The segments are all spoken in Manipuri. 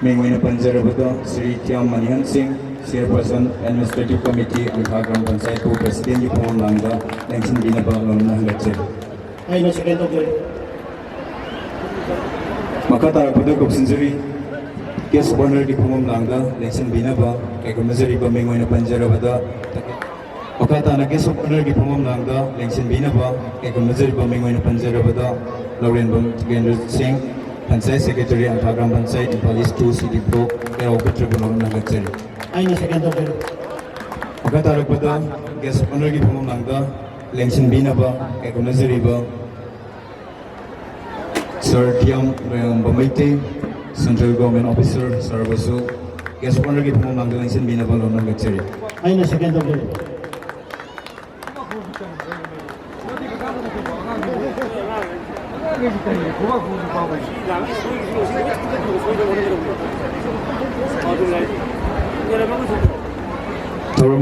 Mengwina Panjarabada, Sri Tiam Manihan Singh, Chairperson, Administrative Committee, Anthagram Panchayat, President Yupon Langa, Langshin Binaba, Lomna Lecture. I know second of the Makata Rabada Kopsinjari, Guest Honor Dipumum Langa, Langshin Binaba, Ekamazari Mengwina Panjarabada, Makata Guest Honor Dipumum Langa, Langshin Binaba, Ekamazari Mengwina Panjarabada, Lauren Gendra Singh, Panchayat Secretary and Pagram Panchayat in Police 2 City Block, Aerobat Tribunal Nagachari. I know second of the Makata Rabada, Guest Honor Dipumum Langa, Langshin Binaba, Ekamazariba, Sir Tiam Bamaite, Central Government Officer, Sir Basu, Guest Honor Dipumum Langa, Langshin Binaba, Nagachari. I know second of the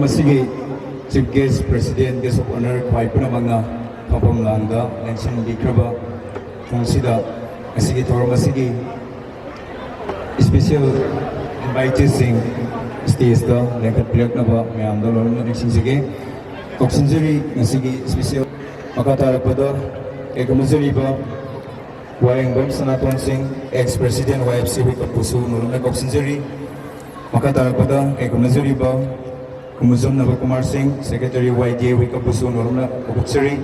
Masigi, Chief Guest, President, Guest of Honor, Kwaipuna Manga, Papam Langa, Langshin Bikraba, Fungsida, Masigi Masigi, Special Invited Sing, Stays the Lankat Pilaknaba, Mayamda Lorna Nixinzige, Oxinjari, Masigi, Special Makata Rapada, Ekamazariba, Wayangbam Sanaton Singh, ex-president YFC Wikapusu, Nuruna Oxinjari, Makata Rapada, Ekamazariba, Kumuzam Navakumar Singh, Secretary YDA Wikapusu, Nuruna Oxinjari,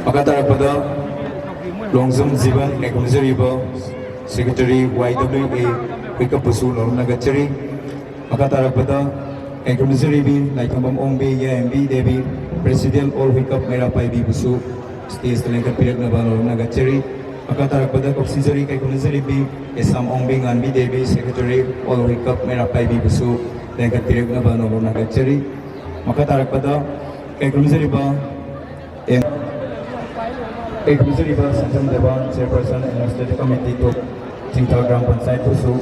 Makata Rapada, Longzam Ziban, Ekamazariba, Secretary YWA Wikapusu, Nuruna Gachari, Makata Rapada, Ekamazaribi, Laikambam Ombe, Yambi, Devi, President All Wikap Merapai Bibusu, Stays the Lanka Pirak Navano Nagachari, Makata Rapada, Oxinjari, Ekamazaribi, Esam Ombe, Anbi Devi, Secretary All Wikap Merapai Bibusu, Lanka Pirak Navano Nagachari, Makata Rapada, Ekamazariba, Ekamazariba, Sanjam Devan, Chairperson, Administrative Committee to Tingtal Gram Panchayat Pusu,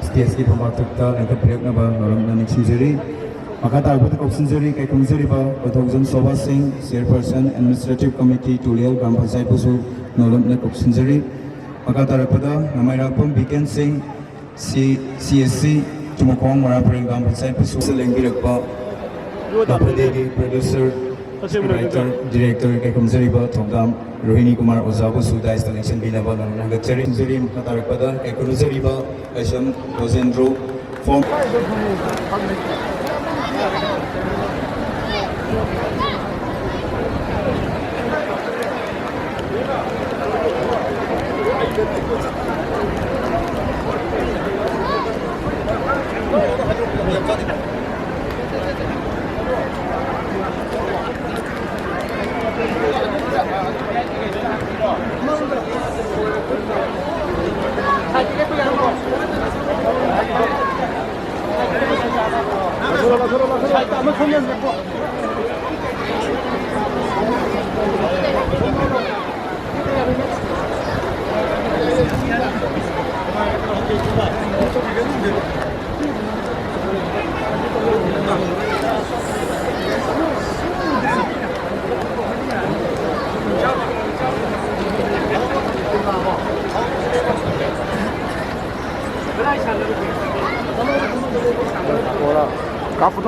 Stays the Pamatukta, Lanka Pirak Navano Nagachari. Makata Rapada Oxinjari, Ekamazariba, Othogzam Soba Singh, Chairperson, Administrative Committee to Liel Gram Panchayat Pusu, Nolomnak Oxinjari, Makata Rapada, Namayrakpam Biken Singh, CSC, Tumokong Maraparing Gram Panchayat Pusu, Selengbirakpa, Napadegi, Producer, Writer, Director, Ekamazariba, Thongdam, Rohini Kumar Ozabu Sudais, the Nation Binaba, Nagachari, Zuri, Makata Rapada, Ekamazariba, Asham, Rosendro, Form. Kafu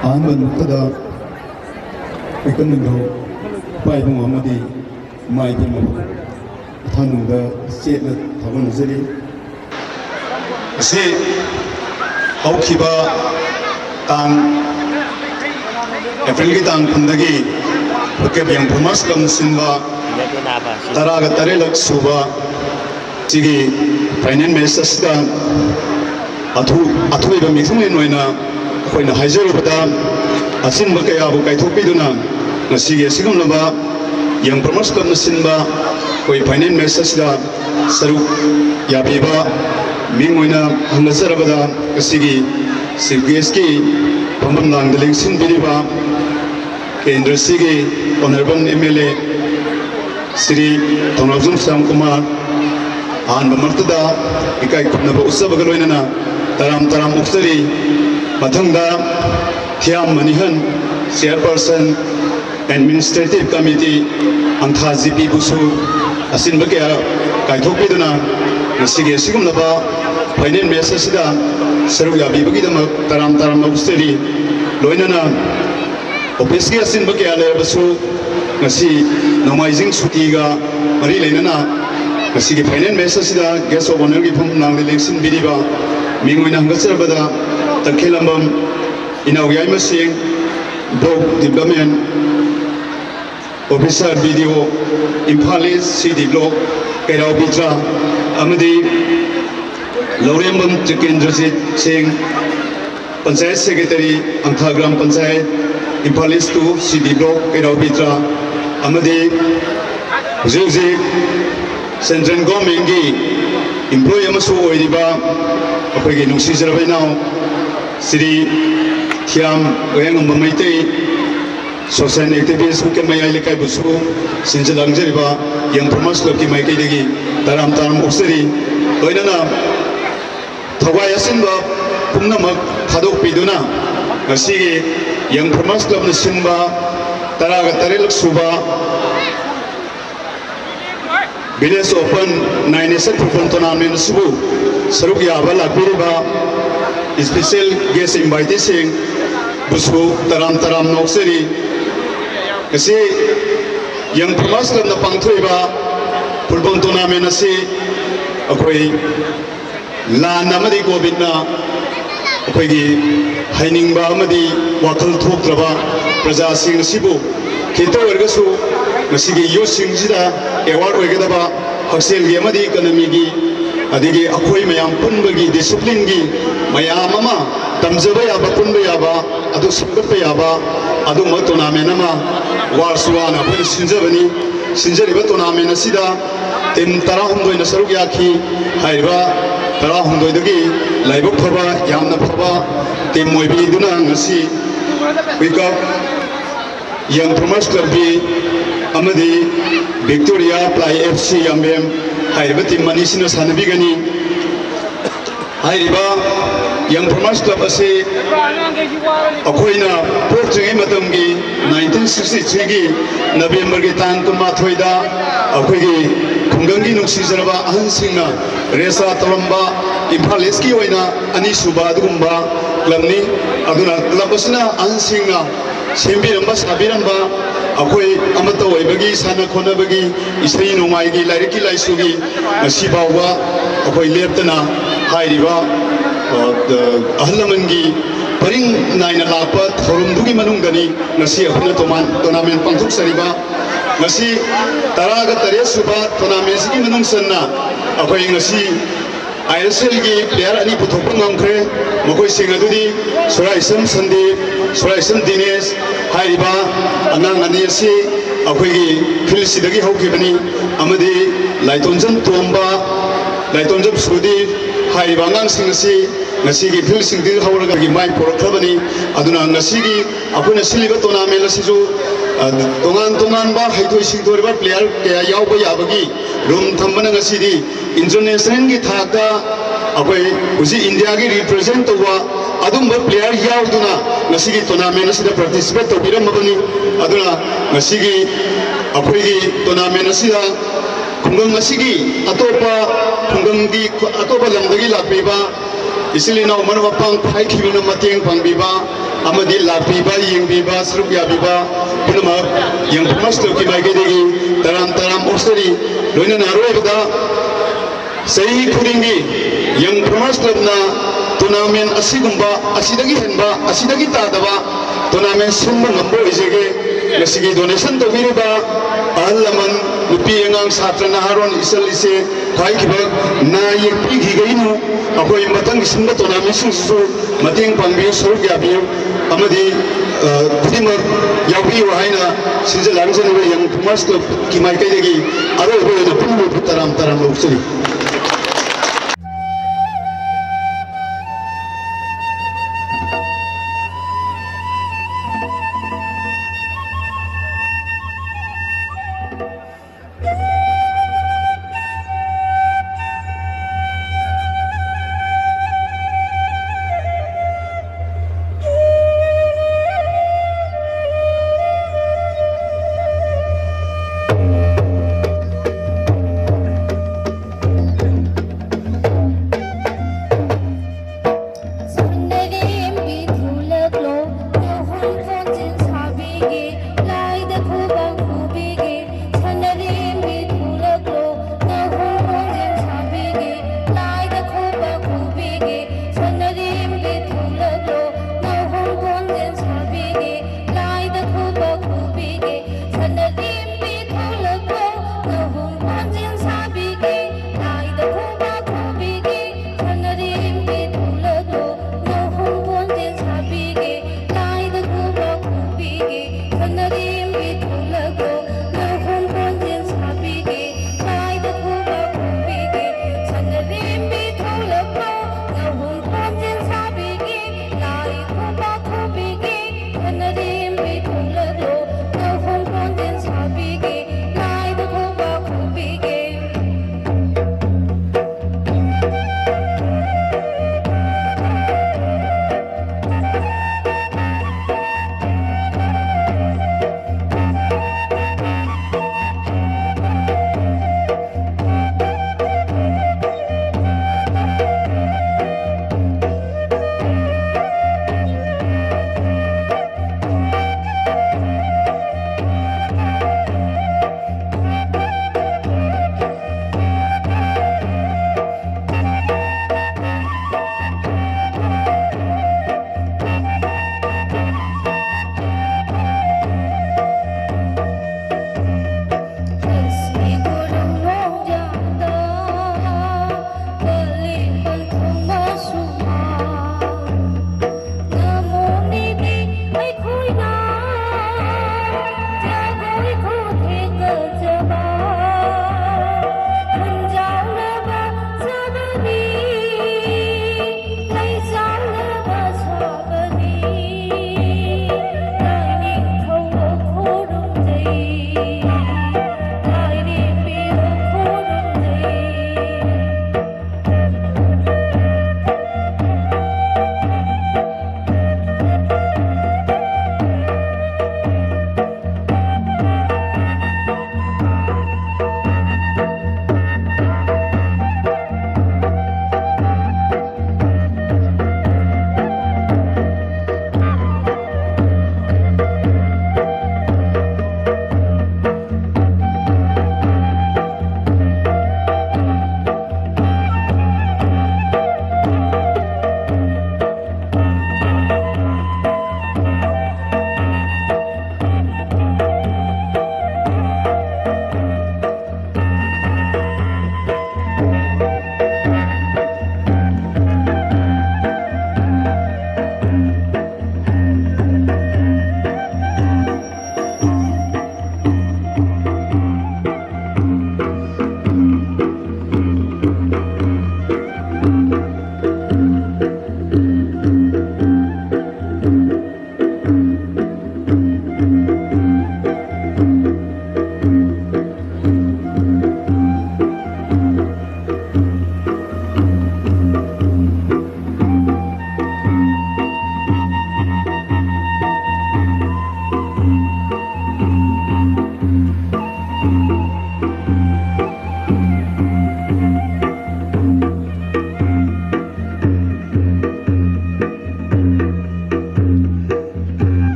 Anban Tada Economic Pai Muhammadi Mai Dimu Tanunda State Tavan Zeri Si Haukiba Tang April Tang Pundagi Bukab Yang Pumas Kam Simba Taraga Tarelak Suba Sigi Finance Minister Athu Iba Mixing Noina When the Hajarabada Asin Bakaya Bukaitopiduna Nasigi Sigumlaba Yang Promotion Simba Koi Finance Minister saruk yabiba mingoina hangasarabada kasigi sibgeski pambam langdaling sinbiriba kendra sigi honorable MLA Sri Thongjum Sam Kumar an bamartada ikai kunaba usabagaloinana taram taram uksari mathangda thiam manihan chairperson administrative committee antha GP busu asin bagya kaithokpiduna ngasige sigumnaba final message sida saru yabi bagidama taram taram uksari loinana office gi asin bagya lebasu ngasi nomaizing sutiga mari leinana ngasi final message sida guest of honor gi phum nang election bidiba mingoina hangasarabada takhelambam inaw yai masing block development officer video Imphal East City block Kairao Bitra amadi Laurembam Chakendrajit Singh Panchayat Secretary Angkha Gram Panchayat Imphal East 2 City block Kairao Bitra amadi Jose Central Government gi employee amasu oiriba akoigi nungsijarabai now Sri Thiam Oyangam Maitei social activist who can may I like I was so since the Langjariba young promotes of Kimaiki Taram Taram Usari Oinana Tawaya Simba Punamak Hadok Piduna Nasigi young promotes of the Simba Taraga Taril Suba Village Open 97 Tournament Subu Sarukia Bala Piriba special guest invitation Busu Taram Taram Nokseri kasi yang promas club na pangthoiba football tournament asi akoi lan amadi covid na akoi gi hainingba amadi wakal thoktraba praja sing sibu khito wargasu ngasi gi yo sing sida award oigadaba haksel gi amadi economy gi adigi akoi mayam punbagi discipline gi mayam ama tamjaba yaba punba yaba adu samgatpa yaba adu ma tournament ama warsuana apun sinjabani sinjariba tournament asida tim tarahumdoi na saruk yakhi haiba tarahumdoi dagi laibok phaba yamna phaba tim moibi duna ngasi wake up young promotes club bi amadi Victoria Play FC ambem haiba tim manisina sanabigani haiba young promotes club ase akoina portringi matamgi 1963 gi November gi tang kumathoida akoigi khungangi nuksijaraba ahansingna resa taramba Imphal East ki oina ani suba adugumba club ni aduna club asina ahansingna sembiramba sabiramba akoi amata oibagi sana khona bagi isai nongai gi lairiki laisugi asibawa akoi leptana hairiba ahalamangi paring naina lakpa thorumdugi manungani ngasi ahuna tournament pangthuk sariba ngasi taraga tare suba tournament sigi manung sanna akoi ngasi ISL gi player ani puthokpa ngamkhre mokoi sing adudi Suraisam Sandeep Suraisam Dinesh hairiba anang ani asi akoi gi field sidagi hokibani amadi Laitonjam Tomba Laitonjam Sudi hairiba angang sing asi ngasigi field sing di hawraga gi mai porakhabani aduna ngasigi apuna siliba tournament asisu tongan ba haitoi sing doriba player kaya yauba yabagi room thambana ngasidi international gi thakta akoi uji India gi represent towa adumba player yauduna ngasigi tournament asida participate tobiramabani aduna ngasigi akoi gi tournament asida khungang asigi atopa khungang di atopa lamdagi lakpiba isili na umar wapang phai khibina mateng pangbiba amadi lakpiba yengbiba srup yabiba punama yang master ki mai gedegi taram taram osari loina naroibada sahi khudingi yang master na tournament asigumba asidagi henba asidagi tadaba tournament sumba ngambo isege ngasigi donation to biriba alaman nupi engang satra naharon isal ise khai kiba na yekpi gigainu akoi matang simba tournament su mateng pangbi suruk yabi amadi खुदिमक यावबियो हाइना सिंजे लांजनबो यंग पुमास क्लब की माइकैदगी अरोबो ओइना पुनमु तराम तराम लौसरी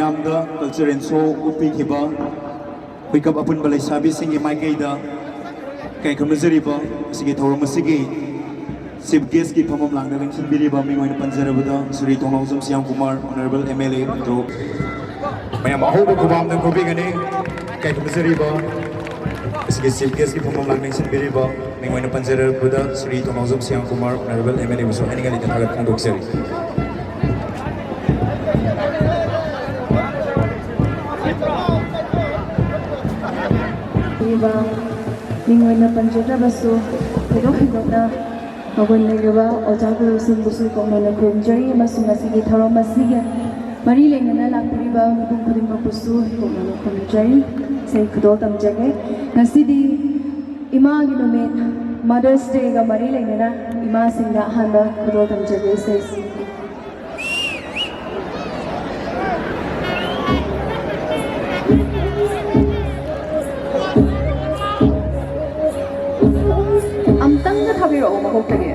ꯃꯌꯥꯝꯗ ꯀꯜꯆꯔꯦꯜ ꯁꯣ ꯎꯠꯄꯤꯈꯤꯕ ꯍꯨꯏꯀꯞ ꯑꯄꯨꯟꯕ ꯂꯩꯁꯥꯕꯤꯁꯤꯡꯒꯤ ꯃꯥꯏꯀꯩꯗ ꯀꯩ ꯈꯨꯔꯨꯝꯖꯔꯤꯕ ꯑꯁꯤꯒꯤ ꯊꯧꯔꯝ ꯑꯁꯤꯒꯤ ꯆꯤꯐ ꯒꯦꯁꯀꯤ ꯐꯝꯐꯝ ꯂꯥꯡꯗ ꯂꯦꯡꯁꯤꯟꯕꯤꯔꯤꯕ ꯃꯤꯡ ꯑꯣꯏꯅ ꯄꯟꯖꯔꯕꯗ ꯁ꯭ꯔꯤ ꯊꯣꯡꯅꯥꯎꯖꯝ ꯁꯤꯌꯥꯝꯀꯨꯃꯥꯔ ꯑꯣꯅꯔꯦꯕꯜ MLA ꯑꯗꯨ ꯃꯌꯥꯝ ꯑꯍꯧꯕ ꯈꯨꯕꯥꯝꯗ ꯈꯨꯕꯤꯒꯅꯤ ꯀꯩ ꯈꯨꯔꯨꯝꯖꯔꯤꯕ ꯑꯁꯤꯒꯤ ꯆꯤꯐ ꯒꯦꯁꯀꯤ ꯐꯝꯐꯝ ꯂꯥꯡꯗ ꯂꯦꯡꯁꯤꯟꯕꯤꯔꯤꯕ ꯃꯤꯡ ꯑꯣꯏꯅ ꯄꯟꯖꯔꯕꯗ ꯁ꯭ꯔꯤ ꯊꯣꯡꯅꯥꯎꯖꯝ ꯁꯤꯌꯥꯝꯀꯨꯃꯥꯔ ꯑꯣꯅꯔꯦꯕꯜ MLA ꯕꯨꯁꯨ ꯍꯥꯏꯅꯤꯡꯉꯥꯏ ꯊꯥꯒꯠ ꯐꯣꯡꯗꯣꯛꯆꯔꯤ ꯃꯤꯡꯑꯣꯏꯅ ꯄꯟꯖꯗ꯭ꯔꯕꯁꯨ ꯊꯣꯏꯗꯣꯛ ꯍꯦꯟꯗꯣꯛꯅ ꯃꯒꯨꯟ ꯂꯩꯔꯕ ꯑꯣꯖꯥ ꯒꯨꯔꯨꯁꯤꯡꯕꯨꯁꯨ ꯀꯧꯅꯅ ꯈꯨꯔꯨꯝꯖꯔꯤ ꯑꯃꯁꯨꯡ ꯉꯁꯤꯒꯤ ꯊꯧꯔꯝ ꯑꯁꯤꯒ ꯃꯔꯤ ꯂꯩꯅꯅ ꯂꯥꯛꯄꯤꯔꯤꯕ ꯃꯤꯄꯨꯝ ꯈꯨꯗꯤꯡꯃꯛꯄꯨꯁꯨ ꯀꯧꯅꯅ ꯈꯨꯔꯨꯝꯖꯔꯤ ꯏꯁꯩ ꯈꯨꯗꯣꯜ ꯇꯝꯖꯒꯦ ꯉꯁꯤꯗꯤ ꯏꯃꯥꯒꯤ ꯅꯨꯃꯤꯠ ꯃꯗꯔꯁ ꯗꯦꯒ ꯃꯔꯤ ꯂꯩꯅꯅ ꯏꯃꯥꯁꯤꯡꯗ ꯑꯍꯥꯟꯕ ꯈꯨꯗꯣꯜ ꯇꯝꯖꯒꯦ ꯏꯁꯩꯁꯤ ꯑꯝꯇꯪꯒ ꯊꯥꯕꯤꯔꯛꯑꯣ ꯃꯀꯣꯛꯇꯒꯤ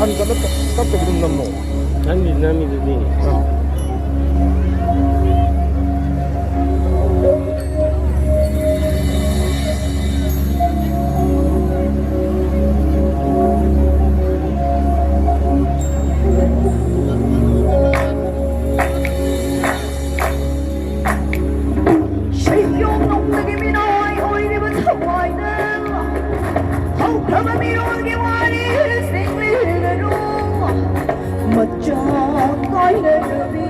Hãy subscribe cho kênh Ghiền Mì Gõ để không bỏ lỡ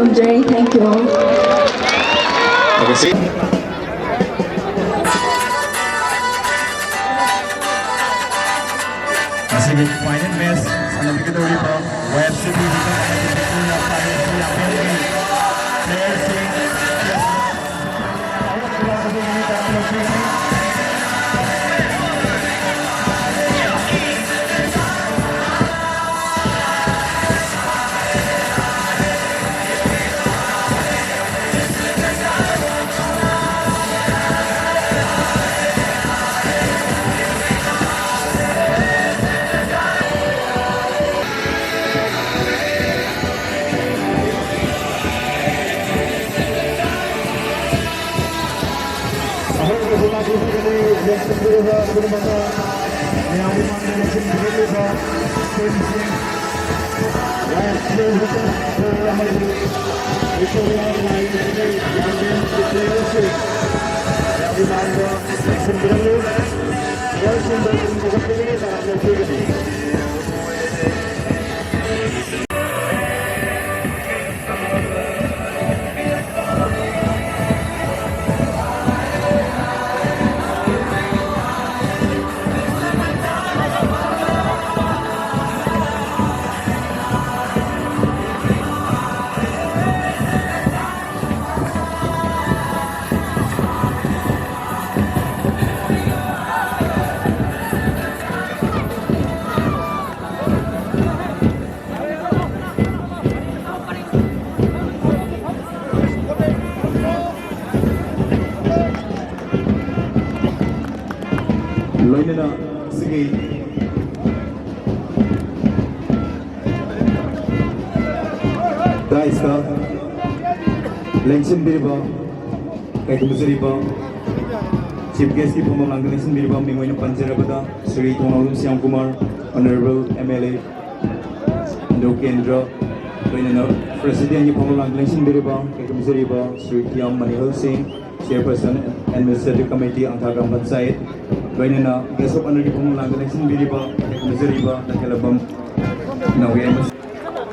ꯊꯝꯖꯔꯤ ꯊꯦꯡꯛ ꯌꯨ ꯊꯥꯒꯠꯆꯔꯤ ꯉꯁꯤꯒꯤ ꯐꯥꯏꯅꯦꯜ ꯃꯦꯠꯆ ꯁꯥꯟꯅꯕꯤꯒꯗꯧꯔꯤꯕ YFCB loinana sige daisa lengsin biriba kay kumuzariba chief guest ki pumamang lengsin biriba mingway ng panjarabada Sri Tongalum Siang Kumar Honorable MLA Indo Kendra loinana President ki pumamang lengsin biriba kay kumuzariba Sri Tiam Manihal Singh Chairperson Administrative Committee ang Tagang Pansayat loinana guest of honor ki pumamang lengsin biriba kay kumuzariba nakalabang nawiyamas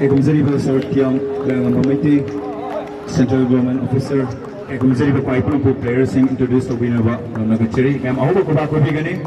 kay kumuzariba Sir Tiam Tagang Committee Central Government Officer kay kumuzariba kwa ipon po players sing introduce to winner ba nagachiri kaya ako ko ba ko bigani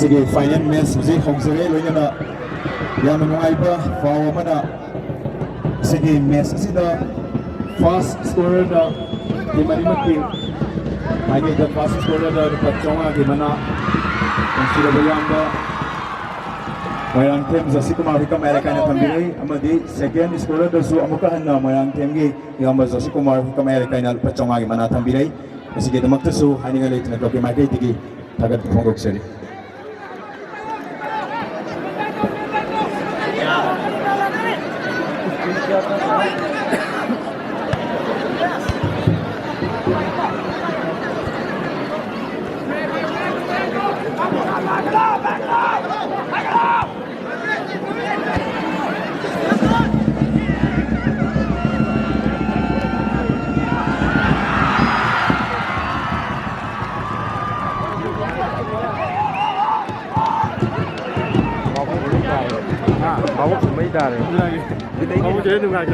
sige final match music hongzere loinana yamna nungaiba fawa mana sige match asida fast scorer da dimani Maybe the fastest scorer da Pachonga Gimana and Sirabayamba Moirang team Joshi Kumar Hikam Elekai na tambiri amadi second scorer dasu amuka hanna Moirang team gi yamba Joshi Kumar Hikam Elekai na pachonga gi mana tambiri masige damakta su haninga leitna toki magai tigi tagat phongok seri Bawa semai dah. Bawa jadi tu kan?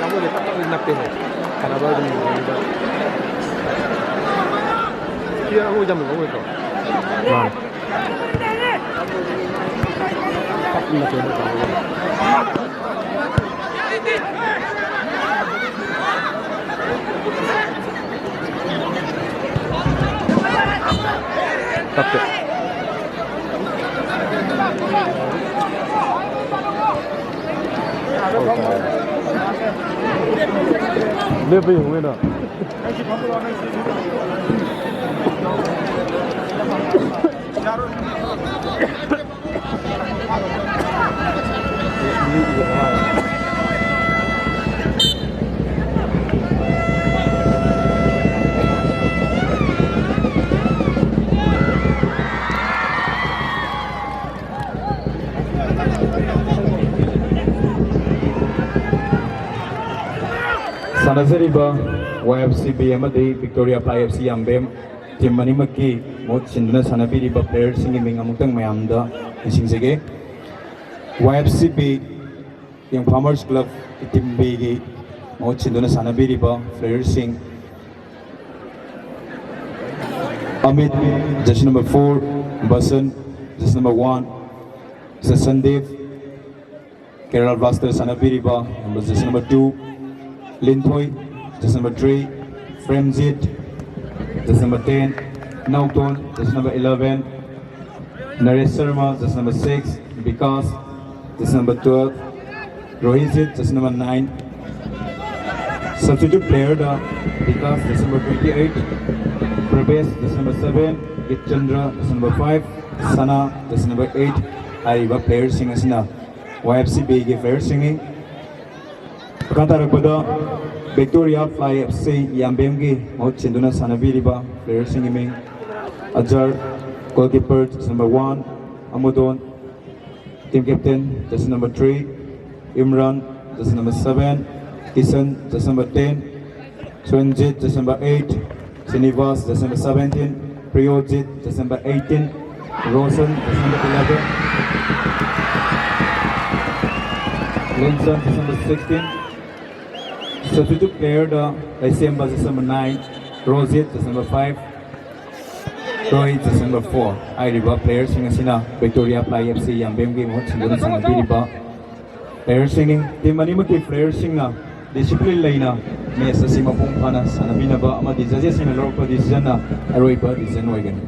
Kamu boleh tak tahu nak pilih. Karena baru ni. Dia aku jam berapa itu? Nah. Tak nak pilih. Tak. Dia pergi mana? Sanazariba YFCB amadi Victoria Fly FC Yambem team manimaki mot sinduna sanabiriba players singi mingamutang mayamda isingsege YFCB yung Farmers Club team B gi mot sinduna sanabiriba players sing Amit jersey number 4 Basan jersey number 1 Sandeep Kerala Blasters sanabiriba jersey number 2 Linthoi, just number 3, Fremzit, just number 10, Nauton, just number 11, Naresh Sharma, just number 6, Vikas, just number 12, Rohit, just number 9, substitute player, Vikas, just number 28, Prabes, just number 7, Gitchandra, just number 5, Sana, just number 8, Ariba player singing asina, YFC Big player singing. Pagkatarapada Victoria Fly FC Yambemgi Maut Chinduna Sanabiriba player singing Ajar goalkeeper just number 1 Amudon team captain just number 3 Imran just number 7 Kisan just number 10 Swanjit just number 8 Sinivas just number 17 Priyojit just number 18 Rosen just number 11 Linson just number 16 substitute player Lysemba just number 9, Rosit just number 5, Rohit just number 4. Ariba players singing sina Victoria Fly FC Yambem game hot singuna sang diriba. Players singing team manimaki players singa discipline laina me sa simapung pana sanabina ba ama dizaje sina local decision na aroiba decision oigan.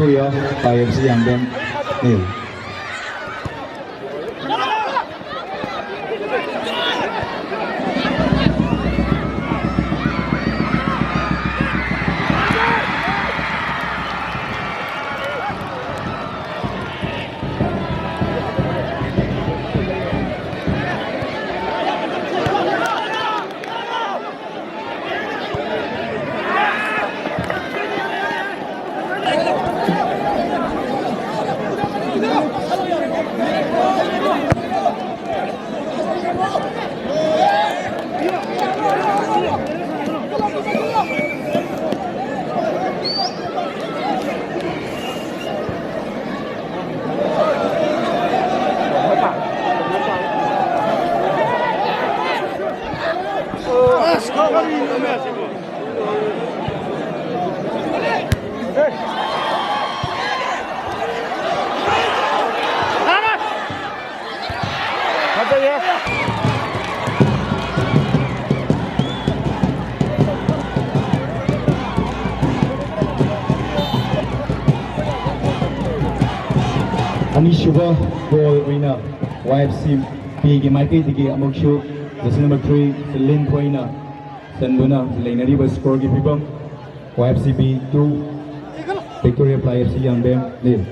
Victoria IFC Yangbem nil. Anishuba goal winner YFC P के माइके दिखे अमुक्षु जैसे नंबर 3 फिलिन कोइना संबुना लेनरी स्कोर की फिबम YFC B 2 Victoria IFC Yangbem nil.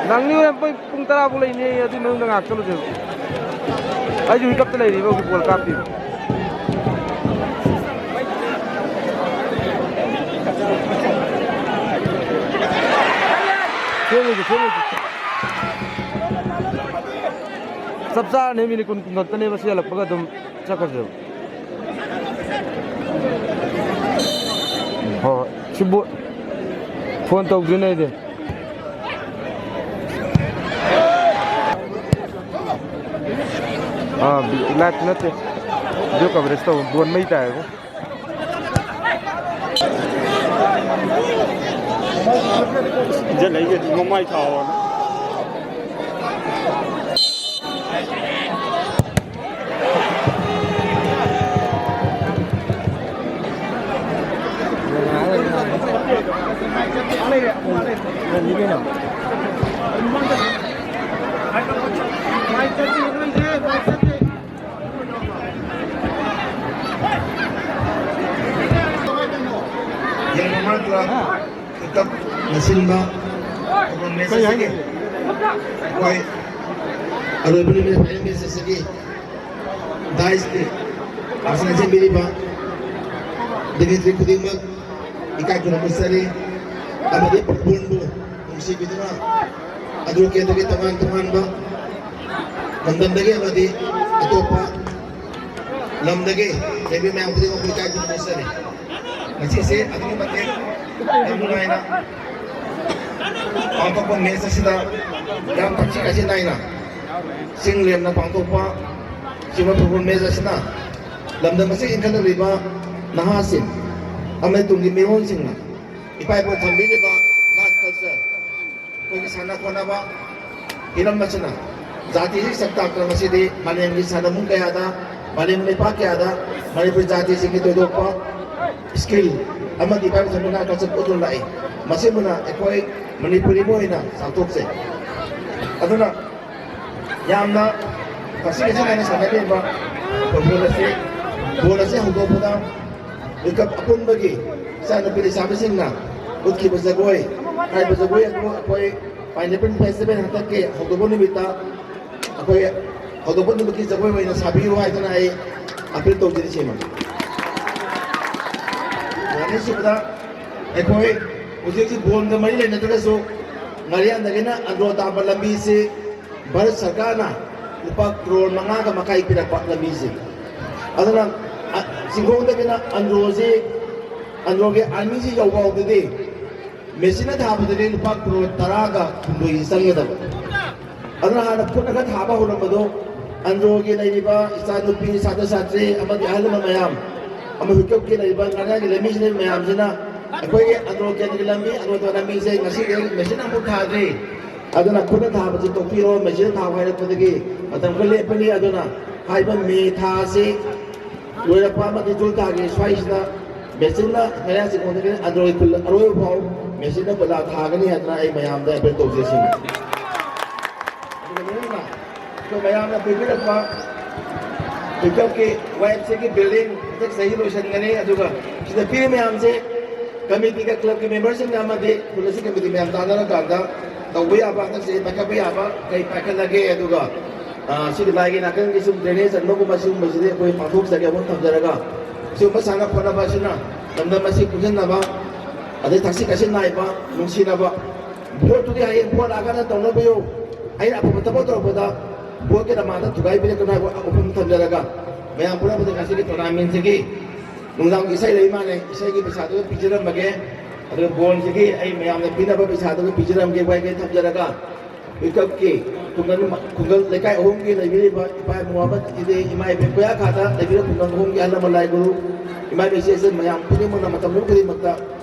Nang niu em pung tara boleh ini adu nung nang akal tu. Ayu hikap tu lagi ni, baru World Cup ni. Cuma. Sabsa ni mini kun nonton ni masih alak bagai dum cakap je. Oh, sibuk. Phone tau guna je. Lihat nanti, dia coverage tu bukan main tak aku. Jadi lagi ngomai tahu. Yang nomor telah tetap nasilma orang mesej lagi. Koi, ada beli mesej lagi. Dais ni, asal je beli ba. Dengan triku dimak, ikai kuna besari, ada dia berbundu, mesti gitu lah. Ada kita teman-teman ba, mandan lagi ada di atau apa. ꯂꯝꯗꯒꯤ ꯂꯩꯕ ꯃꯌꯥꯝ ꯈꯨꯗꯤꯡꯃꯛ ꯏꯀꯥꯏ ꯈꯨꯝꯅꯖꯔꯤ ꯉꯁꯤꯁꯦ ꯑꯗꯨꯛꯀꯤ ꯃꯇꯤꯛ ꯌꯥꯝ ꯅꯨꯡꯉꯥꯏꯅ ꯄꯥꯡꯊꯣꯛꯄ ꯃꯦꯠꯆ ꯑꯁꯤꯗ ꯌꯥꯝ ꯊꯛꯁꯤ ꯈꯥꯁꯤ ꯅꯥꯏꯅ ꯆꯤꯡ ꯂꯦꯝꯅ ꯄꯥꯡꯊꯣꯛꯄ ꯁꯤꯒꯨꯝꯕ ꯐꯨꯠꯕꯣꯜ ꯃꯦꯠꯆ ꯑꯁꯤꯅ ꯂꯝꯗꯝ ꯑꯁꯤ ꯏꯟꯈꯠꯂꯛꯂꯤꯕ ꯅꯍꯥꯁꯤꯡ ꯑꯃꯗꯤ ꯇꯨꯡꯒꯤ ꯃꯤꯔꯣꯜꯁꯤꯡꯅ ꯏꯄꯥ ꯏꯄꯨ ꯊꯝꯕꯤꯔꯤꯕ ꯅꯥꯠ ꯀꯜꯆꯔ ꯑꯩꯈꯣꯏꯒꯤ ꯁꯥꯟꯅ ꯈꯣꯠꯅꯕ ꯍꯤꯔꯝ ꯑꯁꯤꯅ ꯖꯥꯇꯤꯁꯤ ꯁꯛ ꯇꯥꯛꯇꯨꯅ ꯉꯁꯤꯗꯤ ꯃꯥꯂꯦꯝꯒꯤ ꯁꯥꯟꯅꯕꯨꯡ ꯀꯌꯥꯗ ꯃꯥꯂꯦꯝ ꯂꯩꯄꯥꯛ ꯀꯌꯥꯗ ꯃꯅꯤꯄꯨꯔ ꯖꯥꯇꯤꯁꯤꯡꯒꯤ ꯊꯣꯏꯗꯣꯛꯄ ꯁ꯭ꯀꯤꯜ ꯑꯃꯗꯤ ꯏꯄꯥ ꯏꯄꯨ ꯊꯝꯕꯤꯔꯤꯕ ꯅꯥꯠ ꯀꯜꯆꯔ ꯎꯠꯇꯨꯅ ꯂꯥꯛꯏ ꯃꯁꯤꯕꯨꯅ ꯑꯩꯈꯣꯏ ꯃꯅꯤꯄꯨꯔꯤꯕꯨ ꯑꯣꯏꯅ ꯆꯥꯎꯊꯣꯛꯆꯩ ꯑꯗꯨꯅ ꯌꯥꯝꯅ ꯊꯛꯁꯤ ꯈꯥꯁꯤ ꯅꯥꯏꯅ ꯁꯥꯟꯅꯔꯤꯕ ꯕꯣꯜ ꯑꯁꯤ ꯍꯧꯗꯣꯛꯄꯗ ꯋꯤꯀꯞ ꯑꯄꯨꯟꯕꯒꯤ ꯏꯆꯥꯅꯨꯄꯤ ꯂꯩꯁꯥꯕꯤꯁꯤꯡꯅ ꯎꯠꯈꯤꯕ ꯖꯒꯣꯏ ꯍꯥꯏꯔꯤꯕ ꯖꯒꯣꯏ ꯑꯗꯨ ꯑꯩꯈꯣꯏ ꯄꯥꯏꯅꯦꯄꯜ ꯐꯦꯁꯇꯤꯚꯦꯜ ꯍꯟꯗꯛꯀꯤ ꯍꯧꯗꯣꯛꯄ ꯅꯨꯃꯤꯠꯇ ꯑꯩꯈꯣꯏ ꯍꯧꯗꯣꯛꯄ ꯅꯨꯃꯤꯠꯀꯤ ꯖꯒꯣꯏ ꯑꯣꯏꯅ ꯁꯥꯕꯤꯌꯨ ꯍꯥꯏꯗꯅ ꯑꯩ ꯑꯄꯤꯜ ꯇꯧꯖꯔꯤ ꯁꯤꯃ ꯑꯅꯤꯁꯨꯕꯗ ꯑꯩꯈꯣꯏ ꯍꯧꯖꯤꯛ ꯕꯣꯜꯒ ꯃꯔꯤ ꯂꯩꯅꯗ꯭ꯔꯒꯁꯨ ꯉꯥꯔꯤꯌꯥꯟꯗꯒꯤꯅ ꯑꯟꯗ꯭ꯔꯣ ꯇꯥꯕ ꯂꯝꯕꯤꯁꯤ ꯚꯥꯔꯠ ꯁꯔꯀꯥꯔꯅ ꯂꯨꯄꯥ ꯀ꯭ꯔꯣꯔ 5.5 ꯄꯤꯔꯛꯄ ꯂꯝꯕꯤꯁꯤ ꯑꯗꯨꯅ ꯆꯤꯡꯈꯣꯡꯗꯒꯤꯅ ꯑꯟꯗ꯭ꯔꯣꯒꯤ ꯑꯥꯔꯃꯤꯁꯤ ꯌꯧꯐꯥꯎꯗꯗꯤ ꯃꯦꯆꯤꯟꯅ ꯊꯥꯕꯗꯗꯤ ꯂꯨꯄꯥ ꯀ꯭ꯔꯣꯔ 10ꯒ 8 ꯆꯪꯒꯗꯕ ꯑꯗꯨꯅ ꯍꯥꯟꯅ ꯈꯨꯠꯅ ꯈꯔ ꯊꯥꯕ ꯍꯧꯔꯝꯕꯗꯣ ꯑꯟꯗ꯭ꯔꯣꯒꯤ ꯂꯩꯔꯤꯕ ꯏꯆꯥꯅꯨꯄꯤ ꯁꯥꯇ꯭ꯔ ꯁꯥꯇ꯭ꯔꯤ ꯑꯃꯗꯤ ꯑꯍꯜ ꯂꯃꯟ ꯃꯌꯥꯝ ꯑꯃꯗꯤ ꯍꯨꯏꯀꯞꯀꯤ ꯂꯩꯔꯤꯕ ꯉꯥꯡꯉꯥꯒꯤ ꯂꯝꯕꯤꯁꯤ ꯂꯩꯕ ꯃꯌꯥꯝꯁꯤꯅ ꯑꯩꯈꯣꯏꯒꯤ ꯑꯟꯗ꯭ꯔꯣ ꯀꯦꯟꯗ꯭ꯔꯒꯤ ꯂꯝꯕꯤ ꯑꯟꯗ꯭ꯔꯣ ꯂꯝꯕꯤꯁꯦ ꯉꯁꯤꯗꯤ ꯃꯦꯆꯤꯟ ꯑꯃꯨꯛ ꯊꯥꯗ꯭ꯔꯤ ꯑꯗꯨꯅ ꯈꯨꯠꯅ ꯊꯥꯕꯁꯤ ꯇꯣꯛꯄꯤꯔꯣ ꯃꯦꯆꯤꯟꯅ ꯊꯥꯕ ꯍꯥꯏꯔꯛꯄꯗꯒꯤ ꯃꯇꯝ ꯈꯔ ꯂꯦꯞꯄꯅꯤ ꯑꯗꯨꯅ ꯍꯥꯏꯕ ꯃꯦ ꯊꯥꯁꯤ ꯂꯣꯏꯔꯛꯄ ꯑꯃꯗꯤ ꯖꯨꯟ ꯊꯥꯒꯤ ꯁ꯭ꯋꯥꯏꯁꯤꯗ ꯃꯦꯆꯤꯟꯅ ꯉꯥꯔꯤꯌꯥꯟ ꯆꯤꯡꯈꯣꯡꯗꯒꯤ ꯑꯟꯗ꯭ꯔꯣꯒꯤ ꯈꯨꯜ ꯑꯔꯣꯏꯕ ꯐꯥꯎ ꯃꯦꯆꯤꯟꯅ ꯀꯣꯏꯂꯥ ꯊꯥꯒꯅꯤ ꯍꯥꯏꯗꯅ ꯑꯩ ꯃꯌꯥꯝꯗ ꯑꯦꯄꯤꯜ ꯇꯧꯖꯩꯁꯤꯅꯤ ꯑꯗꯨꯒ ꯂꯣꯏꯅꯅ ꯑꯩꯈꯣꯏ ꯃꯌꯥꯝꯅ ꯄꯤꯕꯤꯔꯛꯄ ꯋꯤꯀꯞꯀꯤ ꯋꯥꯏఎꯝꯁꯤꯒꯤ ꯕꯤꯜꯗꯤꯡ ꯍꯟꯗꯛ ꯆꯍꯤ ꯂꯣꯏꯁꯤꯟꯒꯅꯤ ꯑꯗꯨꯒ ꯁꯤꯗ ꯄꯤꯔꯤꯕ ꯃꯌꯥꯝꯁꯦ ꯀꯃꯤꯇꯤꯒ ꯀ꯭ꯂꯕꯀꯤ ꯃꯦꯝꯕꯔꯁꯤꯡꯒ ꯑꯃꯗꯤ ꯈꯨꯜ ꯑꯁꯤ ꯀꯃꯤꯇꯤ ꯃꯌꯥꯝ ꯇꯥꯟꯅꯔꯀꯥꯟꯗ ꯇꯧꯕ ꯌꯥꯕ ꯍꯟꯗꯛ ꯆꯍꯤ ꯄꯥꯏꯈꯠꯄ ꯌꯥꯕ ꯀꯩ ꯄꯥꯏꯈꯠꯂꯒꯦ ꯑꯗꯨꯒ ꯁꯤꯒꯤ ꯂꯥꯏꯒꯤ ꯅꯥꯀꯟꯒꯤ ꯁꯨꯝ ꯗ꯭ꯔꯦꯅꯦꯖ ꯆꯟꯕꯒꯨꯝꯕ ꯁꯤꯒꯨꯝꯕꯁꯤꯗꯤ ꯑꯩꯈꯣꯏ ꯄꯥꯡꯊꯣꯛꯆꯒꯦ ꯑꯃꯨꯛ ꯊꯝꯖꯔꯒ ꯁꯤꯒꯨꯝꯕ ꯁꯥꯟꯅ ꯈꯣꯠꯅꯕ ꯑꯁꯤꯅ ꯂꯝꯗꯝ ꯑꯁꯤ ꯄꯨꯟꯁꯤꯟꯅꯕ ꯑꯗꯩ ꯊꯛꯁꯤ ꯈꯥꯁꯤ ꯅꯥꯏꯕ ꯅꯨꯡꯁꯤꯅꯕ ꯚꯣꯠꯇꯨꯗꯤ ꯍꯌꯦꯡ ꯚꯣꯠ ꯂꯥꯛꯑꯀꯥꯟꯗ ꯇꯧꯅꯕꯤꯌꯨ ꯑꯩꯅ ꯑꯐꯕ ꯊꯕꯛ ꯇꯧꯔꯛꯄꯗ ꯚꯣꯠꯀꯤ ꯅꯃꯥꯗ ꯊꯨꯒꯥꯏꯕꯤꯔꯛꯀꯅꯨ ꯍꯥꯏꯕ ꯋꯥꯐꯝ ꯊꯝꯖꯔꯒ ꯃꯌꯥꯝ ꯄꯨꯝꯅꯃꯛꯇ ꯉꯁꯤꯒꯤ ꯇꯣꯔꯅꯥꯃꯦꯟꯁꯤꯒꯤ ꯅꯨꯡꯗꯥꯡꯒꯤ ꯏꯁꯩ ꯂꯩ ꯃꯥꯜꯂꯦ ꯏꯁꯩꯒꯤ ꯄꯩꯁꯥꯗꯨꯒ ꯄꯤꯖꯔꯝꯃꯒꯦ ꯑꯗꯨꯒ ꯕꯣꯜꯁꯤꯒꯤ ꯑꯩ ꯃꯌꯥꯝꯅ ꯄꯤꯅꯕ ꯄꯩꯁꯥꯗꯨꯒ ꯄꯤꯖꯔꯝꯒꯦ ꯋꯥꯏꯒꯩ ꯊꯝꯖꯔꯒ ꯋꯤꯀꯞꯀꯤ ꯈꯨꯡꯒꯪ ꯂꯩꯀꯥꯏ ꯑꯍꯨꯝꯒꯤ ꯂꯩꯕꯤꯔꯤꯕ ꯏꯄꯥ ꯏꯄꯨ ꯏꯗꯦ ꯏꯃꯥ ꯏꯕꯦꯟ ꯀꯣꯌꯥꯈꯥꯗ ꯂꯩꯕꯤꯔꯤꯕ ꯈꯨꯡꯒꯪ ꯑꯍꯨꯝꯒꯤ ꯑꯍꯜ ꯂꯃꯟ ꯂꯥꯏ ꯒꯨꯔꯨ ꯏꯃꯥ ꯏꯕꯦꯟꯁꯦ ꯃꯌꯥꯝ ꯈꯨꯗꯤꯡꯃꯛꯅ ꯃꯇꯝ ꯈꯨꯗꯤꯡꯃꯛꯇ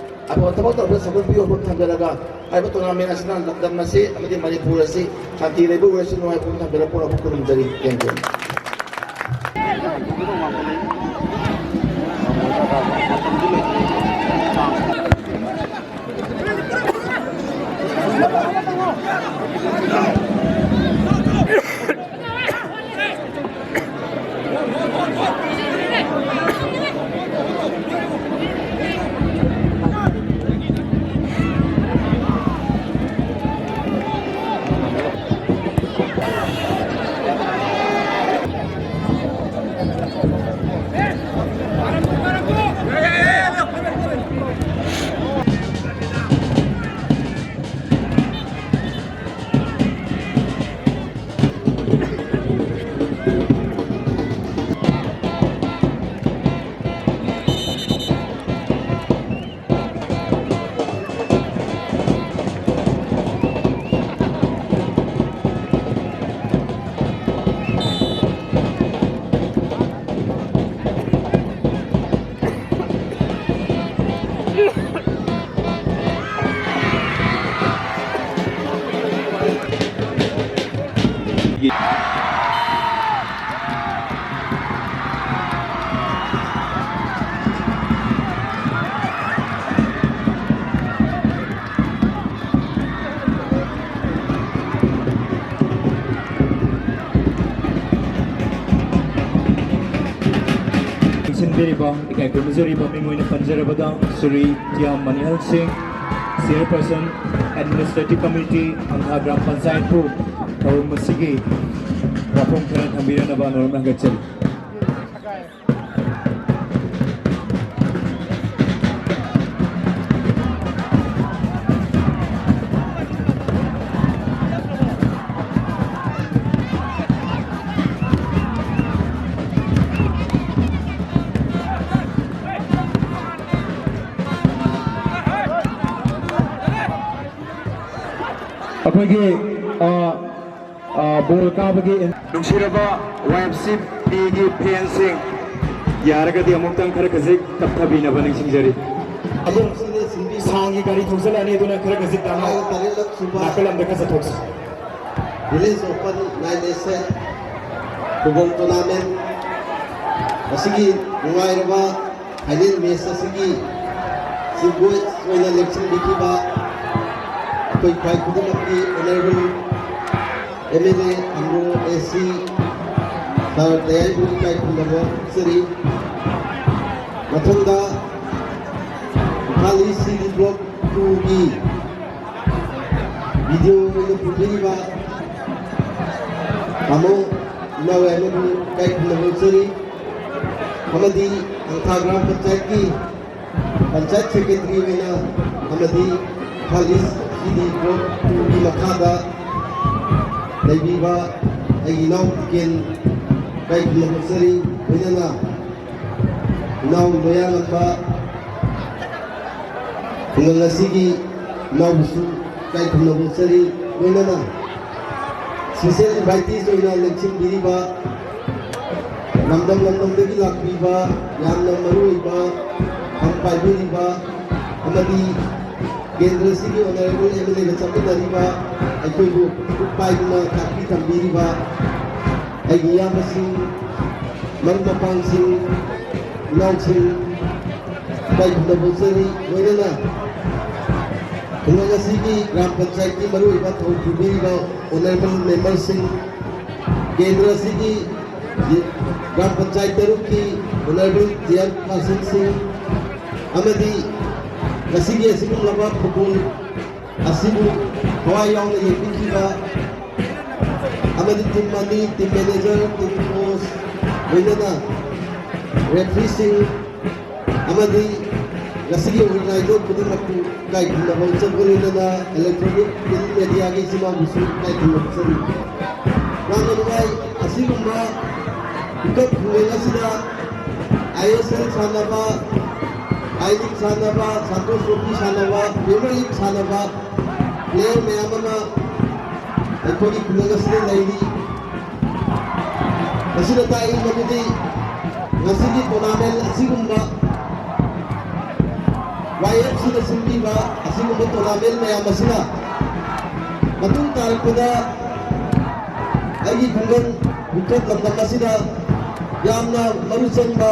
ꯑꯐꯕ ꯊꯕꯛ ꯇꯧꯕꯗ ꯁꯒꯣꯜ ꯄꯤꯌꯨ ꯍꯥꯏꯕ ꯊꯝꯖꯔꯒ ꯍꯥꯏꯕ ꯇꯣꯔꯅꯥꯃꯦꯟ ꯑꯁꯤꯅ ꯂꯝꯗꯝ ꯑꯁꯤ ꯑꯃꯗꯤ ꯃꯅꯤꯄꯨꯔ ꯑꯁꯤ ꯁꯥꯟꯇꯤ ꯂꯩꯕ ꯑꯣꯏꯔꯁꯅꯨ ꯍꯥꯏꯕ ꯊꯝꯖꯔꯒ ꯄꯨꯔꯛꯄ ꯈꯨꯔꯨꯝꯖꯔꯤ ꯊꯦꯡꯛ ꯌꯨ ꯁꯤꯟꯕꯤꯔꯤꯕ ꯏꯀꯥꯏ ꯈꯨꯔꯨꯝꯖꯔꯤꯕ ꯃꯤꯡ ꯑꯣꯏꯅ ꯄꯟꯖꯔꯕꯗ ꯁ꯭ꯔꯤ ꯇꯤꯌꯥꯝ ꯃꯅꯤꯍꯜ ꯁꯤꯡ ꯆꯤꯌꯔꯄꯔꯁꯟ ꯑꯦꯗꯃꯤꯅꯤꯁꯇ꯭ꯔꯦꯇꯤꯚ ꯀꯝꯃꯤꯇꯤ ꯑꯪꯊꯥ ꯒ꯭ꯔꯥꯝ ꯄꯟꯆꯥꯌꯠꯄꯨ ꯊꯧꯔꯝ ꯑꯁꯤꯒꯤ ꯋꯥꯐꯝ ꯈꯔ ꯊꯝꯕꯤꯔꯅꯕ ꯅꯣꯔꯝꯅ ꯍꯪꯒꯠꯆꯔꯤ ꯑꯩꯈꯣꯏꯒꯤ ꯕꯣꯜ ꯀꯥꯕꯒꯤ ꯅꯨꯡꯁꯤꯔꯕ YFCPꯒꯤ ꯐꯦꯟꯁꯤꯡ ꯌꯥꯔꯒꯗꯤ ꯑꯃꯨꯛꯇꯪ ꯈꯔ ꯈꯖꯤꯛ ꯇꯞꯊꯕꯤꯅꯕ ꯅꯤꯡꯁꯤꯡꯖꯔꯤ ꯁꯥꯡꯒꯤ ꯒꯥꯔꯤ ꯊꯧꯖꯜꯂꯛꯑꯅꯤ ꯑꯗꯨꯅ ꯈꯔ ꯈꯖꯤꯛ ꯇꯥꯅ ꯅꯥꯀꯜ ꯑꯃꯗ ꯈꯔ ꯆꯠꯊꯣꯛꯁꯤ ꯚꯤꯂꯦꯖ ꯑꯣꯄꯟ 9 ꯐꯨꯠꯕꯣꯜ ꯇꯣꯔꯅꯥꯃꯦꯟ ꯑꯁꯤꯒꯤ ꯅꯨꯡꯉꯥꯏꯔꯕ ꯐꯥꯏꯅꯦꯜ ꯃꯦꯆ ꯑꯁꯤꯒꯤ ꯆꯤꯐ ꯒꯦꯁ ꯑꯣꯏꯅ ꯂꯦꯞꯆꯤꯟꯕꯤꯈꯤꯕ ꯑꯩꯈꯣꯏ ꯈ꯭ꯋꯥꯏ ꯈꯨꯗꯤꯡꯃꯛꯀꯤ ꯑꯣꯅꯔꯦꯕꯜ MLA ꯑꯪꯒ꯭ꯔꯣ AC ꯁꯥꯔ ꯗꯌꯥꯏꯕꯨ ꯏꯀꯥꯏ ꯈꯨꯝꯅꯕ ꯄꯤꯖꯔꯤ ꯃꯊꯪꯗ ꯏꯝꯐꯥꯜ ꯏꯁ CD ꯕ꯭ꯂꯣꯛ 2ꯒꯤ ꯚꯤꯗꯤꯑꯣ ꯑꯣꯏꯅ ꯄꯨꯕꯤꯔꯤꯕ ꯇꯥꯃꯣ ꯏꯃꯥ ꯋꯥꯏꯃꯕꯨ ꯏꯀꯥꯏ ꯈꯨꯝꯅꯕ ꯄꯤꯖꯔꯤ ꯑꯃꯗꯤ ꯑꯪꯊꯥ ꯒ꯭ꯔꯥꯝ ꯄꯟꯆꯥꯌꯠꯀꯤ ꯄꯟꯆꯥꯌꯠ ꯁꯦꯀ꯭ꯔꯦꯇꯔꯤ ꯑꯣꯏꯅ ꯑꯃꯗꯤ ꯏꯝꯐꯥꯜ ꯏꯁ CD ꯕ꯭ꯂꯣꯛ 2ꯒꯤ ꯃꯈꯥꯗ ꯂꯩꯕꯤꯕ ꯑꯩꯒꯤ ꯏꯅꯥꯎ ꯇꯤꯀꯦꯟ ꯏꯀꯥꯏ ꯈꯨꯝꯅꯕ ꯄꯤꯖꯔꯤ ꯂꯣꯏꯅꯅ ꯏꯅꯥꯎ ꯂꯣꯌꯥꯉꯝꯕ ꯈꯨꯡꯒꯪ ꯑꯁꯤꯒꯤ ꯏꯅꯥꯎꯕꯨꯁꯨ ꯏꯀꯥꯏ ꯈꯨꯝꯅꯕ ꯄꯤꯖꯔꯤ ꯂꯣꯏꯅꯅ ꯁ꯭ꯄꯦꯁꯦꯜ ꯏꯟꯚꯥꯏꯇꯤꯁ ꯑꯣꯏꯅ ꯂꯦꯡꯁꯤꯟꯕꯤꯔꯤꯕ ꯂꯝꯗꯝ ꯂꯝꯗꯝꯗꯒꯤ ꯂꯥꯛꯄꯤꯕ ꯌꯥꯝꯅ ꯃꯔꯨꯑꯣꯏꯕ ꯐꯝ ꯄꯥꯏꯕꯤꯔꯤꯕ ꯑꯃꯗꯤ ꯀꯦꯟꯗ꯭ꯔ ꯑꯁꯤꯒꯤ ꯑꯣꯅꯔꯦꯕꯜ MLAꯒ ꯆꯠꯃꯤꯟꯅꯔꯤꯕ ꯑꯩꯈꯣꯏꯕꯨ ꯈꯨꯠ ꯄꯥꯏꯗꯨꯅ ꯇꯥꯛꯄꯤ ꯇꯝꯕꯤꯔꯤꯕ ꯑꯩꯒꯤ ꯏꯌꯥꯝꯕꯁꯤꯡ ꯃꯔꯨꯞ ꯃꯄꯥꯡꯁꯤꯡ ꯏꯅꯥꯎꯁꯤꯡ ꯏꯀꯥꯏ ꯈꯨꯝꯅꯕ ꯄꯤꯖꯔꯤ ꯂꯣꯏꯅꯅ ꯈꯨꯡꯒꯪ ꯑꯁꯤꯒꯤ ꯒ꯭ꯔꯥꯝ ꯄꯟꯆꯥꯌꯠꯀꯤ ꯃꯔꯨꯑꯣꯏꯕ ꯊꯧ ꯄꯨꯕꯤꯔꯤꯕ ꯑꯣꯅꯔꯦꯕꯜ ꯃꯦꯝꯕꯔꯁꯤꯡ ꯀꯦꯟꯗ꯭ꯔ ꯑꯁꯤꯒꯤ ꯒ꯭ꯔꯥꯝ ꯄꯟꯆꯥꯌꯠ ꯇꯔꯨꯛꯀꯤ ꯑꯣꯅꯔꯦꯕꯜ ꯆꯤꯌꯔꯄꯥꯔꯁꯟꯁꯤꯡ ꯑꯃꯗꯤ ꯉꯁꯤꯒꯤ ꯑꯁꯤꯒꯨꯝꯂꯕ ꯐꯨꯠꯕꯣꯜ ꯑꯁꯤꯕꯨ ꯊꯋꯥꯏ ꯌꯥꯎꯅ ꯌꯦꯡꯕꯤꯈꯤꯕ ꯑꯃꯗꯤ ꯇꯤꯝ ꯑꯅꯤ ꯇꯤꯝ ꯃꯦꯅꯦꯖꯔ ꯇꯤꯝ ꯀꯣꯆ ꯂꯣꯏꯅꯅ ꯔꯦꯐ꯭ꯔꯤꯁꯤꯡ ꯑꯃꯗꯤ ꯉꯁꯤꯒꯤ ꯑꯣꯔꯒꯅꯥꯏꯖꯔ ꯈꯨꯗꯤꯡꯃꯛꯄꯨ ꯏꯀꯥꯏ ꯈꯨꯝꯅꯕ ꯎꯠꯆꯕ ꯂꯣꯏꯅꯅ ꯏꯂꯦꯛꯇ꯭ꯔꯣꯅꯤꯛ ꯄ꯭ꯔꯤꯟꯠ ꯃꯦꯗꯤꯌꯥꯒꯤ ꯏꯆꯤꯟꯅꯥꯎꯕꯨꯁꯨ ꯏꯀꯥꯏ ꯈꯨꯝꯅꯕ ꯎꯠꯆꯔꯤ ꯌꯥꯝꯅ ꯅꯨꯡꯉꯥꯏ ꯑꯁꯤꯒꯨꯝꯕ ꯏꯀꯞ ꯈꯨꯡꯒꯪ ꯑꯁꯤꯗ ISL ꯁꯥꯟꯅꯕ I-League ꯁꯥꯟꯅꯕ ꯁꯥꯟꯇꯣꯁ ꯇ꯭ꯔꯣꯐꯤ ꯁꯥꯟꯅꯕ ꯄ꯭ꯔꯤꯃꯤꯌꯔ ꯂꯤꯒ ꯁꯥꯟꯅꯕ ꯄ꯭ꯂꯦꯌꯔ ꯃꯌꯥꯝ ꯑꯃ ꯑꯩꯈꯣꯏꯒꯤ ꯈꯨꯡꯒꯪ ꯑꯁꯤꯗ ꯂꯩꯔꯤ ꯃꯁꯤꯅ ꯇꯥꯛꯏ ꯃꯗꯨꯗꯤ ꯉꯁꯤꯒꯤ ꯇꯣꯔꯅꯥꯃꯦꯟ ꯑꯁꯤꯒꯨꯝꯕ YFCꯅ ꯁꯤꯟꯕꯤꯕ ꯑꯁꯤꯒꯨꯝꯕ ꯇꯣꯔꯅꯥꯃꯦꯟ ꯃꯌꯥꯝ ꯑꯁꯤꯅ ꯃꯇꯨꯡ ꯇꯥꯔꯛꯄꯗ ꯑꯩꯒꯤ ꯈꯨꯡꯒꯪ ꯃꯤꯊꯣꯛ ꯂꯝꯗꯝ ꯑꯁꯤꯗ ꯌꯥꯝꯅ ꯃꯔꯨ ꯆꯪꯕ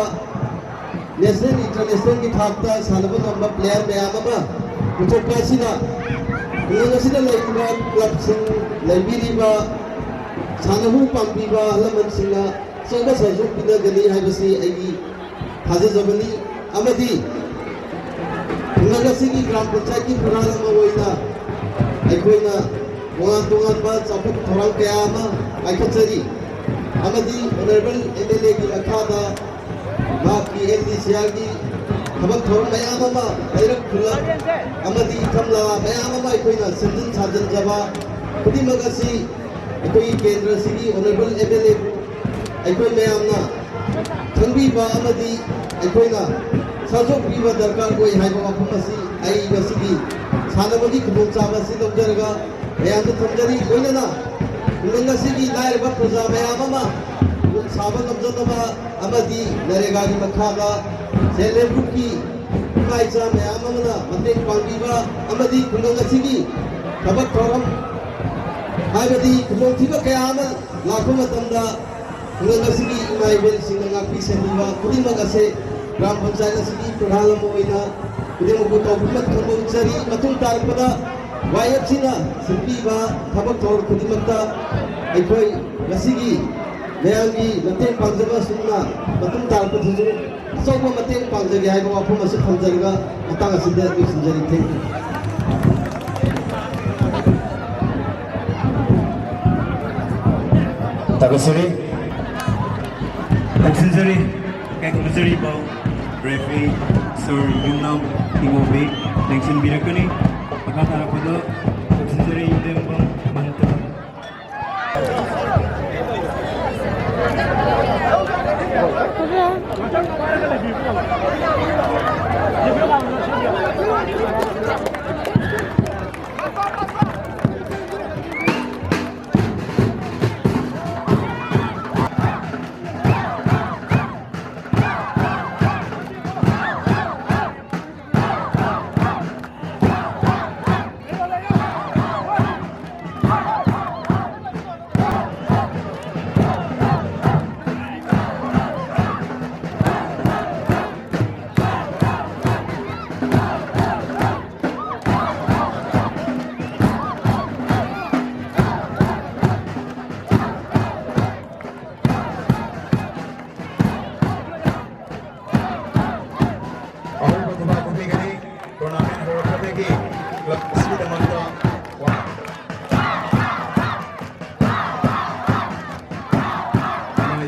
ꯅꯦꯁꯅꯦꯜ ꯏꯟꯇꯔꯅꯦꯁꯅꯦꯜꯒꯤ ꯊꯥꯛꯇ ꯁꯥꯟꯅꯕ ꯉꯝꯕ ꯄ꯭ꯂꯦꯌꯔ ꯃꯌꯥꯝ ꯑꯃ ꯄꯨꯊꯣꯛꯄ ꯑꯁꯤꯅ ꯈꯨꯡꯒꯪ ꯑꯁꯤꯗ ꯂꯩꯔꯤꯕ ꯀ꯭ꯂꯕꯁꯤꯡ ꯂꯩꯕꯤꯔꯤꯕ ꯁꯥꯟꯅꯕꯨ ꯄꯥꯝꯕꯤꯕ ꯑꯍꯜ ꯂꯃꯟꯁꯤꯡꯅ ꯑꯆꯧꯕ ꯁꯔꯨꯛ ꯄꯤꯅꯒꯅꯤ ꯍꯥꯏꯕꯁꯤ ꯑꯩꯒꯤ ꯊꯥꯖꯖꯕꯅꯤ ꯑꯃꯗꯤ ꯈꯨꯡꯒꯪ ꯑꯁꯤꯒꯤ ꯒ꯭ꯔꯥꯝ ꯄꯟꯆꯥꯌꯠꯀꯤ ꯐꯨꯔꯥꯜ ꯑꯃ ꯑꯣꯏꯅ ꯑꯩꯈꯣꯏꯅ ꯇꯣꯉꯥꯟ ꯇꯣꯉꯥꯟꯕ ꯆꯥꯎꯈꯠ ꯊꯧꯔꯥꯡ ꯀꯌꯥ ꯑꯃ ꯄꯥꯏꯈꯠꯆꯔꯤ ꯑꯃꯗꯤ ꯑꯣꯅꯔꯦꯕꯜ MLAꯒꯤ ꯃꯈꯥꯗ ꯃꯍꯥꯛꯀꯤ LDCRꯒꯤ ꯊꯕꯛ ꯊꯧꯔꯝ ꯃꯌꯥꯝ ꯑꯃ ꯂꯩꯔꯛ ꯈꯨꯜꯂꯛ ꯑꯃꯗꯤ ꯏꯊꯝꯂꯥ ꯃꯌꯥꯝ ꯑꯃ ꯑꯩꯈꯣꯏꯅ ꯁꯦꯝꯖꯤꯟ ꯁꯥꯖꯤꯟꯖꯕ ꯈꯨꯗꯤꯡꯃꯛ ꯑꯁꯤ ꯑꯩꯈꯣꯏꯒꯤ ꯀꯦꯟꯗ꯭ꯔ ꯑꯁꯤꯒꯤ ꯑꯣꯅꯔꯦꯕꯜ MLAꯕꯨ ꯑꯩꯈꯣꯏ ꯃꯌꯥꯝꯅ ꯈꯪꯕꯤꯕ ꯑꯃꯗꯤ ꯑꯩꯈꯣꯏꯅ ꯁꯥꯖꯣꯛꯄꯤꯕ ꯗꯔꯀꯥꯔ ꯑꯣꯏ ꯍꯥꯏꯕ ꯋꯥꯐꯝ ꯑꯁꯤ ꯑꯩ ꯉꯁꯤꯒꯤ ꯁꯥꯟꯅꯕꯒꯤ ꯈꯨꯗꯣꯡꯆꯥꯕ ꯑꯁꯤ ꯂꯧꯖꯔꯒ ꯃꯌꯥꯝꯗ ꯊꯝꯖꯔꯤ ꯂꯣꯏꯅꯅ ꯈꯨꯡꯒꯪ ꯑꯁꯤꯒꯤ ꯂꯥꯏꯔꯕ ꯄ꯭ꯔꯖꯥ ꯃꯌꯥꯝ ꯑꯃ ꯌꯨꯝ ꯁꯥꯕ ꯉꯝꯖꯗꯕ ꯑꯃꯗꯤ ꯅꯔꯦꯒꯥꯒꯤ ꯃꯈꯥꯗ ꯁꯦꯜꯐ ꯍꯦꯜꯞ ꯒ꯭ꯔꯨꯞꯀꯤ ꯏꯃꯥ ꯏꯆꯥ ꯃꯌꯥꯝ ꯑꯃꯅ ꯃꯇꯦꯡ ꯄꯥꯡꯕꯤꯕ ꯑꯃꯗꯤ ꯈꯨꯡꯒꯪ ꯑꯁꯤꯒꯤ ꯊꯕꯛ ꯊꯧꯔꯝ ꯍꯥꯏꯕꯗꯤ ꯈꯨꯗꯣꯡꯊꯤꯕ ꯀꯌా ꯑꯃ ꯂꯥꯛꯄ ꯃꯇꯝꯗ ꯈꯨꯡꯒꯪ ꯑꯁꯤꯒꯤ ꯏꯃꯥ ꯏꯕꯦꯜꯁꯤꯡꯅ ꯉꯥꯛꯄꯤ ꯁꯦꯟꯕꯤꯕ ꯈꯨꯗꯤꯡꯃꯛ ꯑꯁꯤ ꯒ꯭ꯔꯥꯝ ꯄꯟꯆꯥꯌꯠ ꯑꯁꯤꯒꯤ ꯄ꯭ꯔꯙꯥꯟ ꯑꯃ ꯑꯣꯏꯅ ꯈꯨꯗꯤꯡꯃꯛꯄꯨ ꯇꯧꯕꯤꯃꯛ ꯈꯪꯕ ꯎꯠꯆꯔꯤ ꯃꯇꯨꯡ ꯇꯥꯔꯛꯄꯗ YFCꯅ ꯁꯤꯟꯕꯤꯕ ꯊꯕꯛ ꯊꯧꯔꯝ ꯈꯨꯗꯤꯡꯃꯛꯇ ꯑꯩꯈꯣꯏ ꯉꯁꯤꯒꯤ ꯃꯌꯥꯝꯒꯤ ꯃꯇꯦꯡ ꯄꯥꯡꯖꯕ ꯑꯁꯨꯝꯅ ꯃꯇꯨꯡ ꯇꯥꯔꯛꯄꯗꯁꯨ ꯑꯆꯧꯕ ꯃꯇꯦꯡ ꯄꯥꯡꯖꯒꯦ ꯍꯥꯏꯕ ꯋꯥꯐꯝ ꯑꯁꯤ ꯊꯝꯖꯔꯒ ꯃꯇꯥꯡ ꯑꯁꯤꯗ ꯂꯣꯏꯁꯤꯟꯖꯔꯤ thank you Tagasuri, Oxenjari, Kakmajari Bow, Referee, Sir Yunam, Imobi, Nexon Birakuni, Pakatarakodo, Oxenjari, Dembang, Manta. club asigidamakta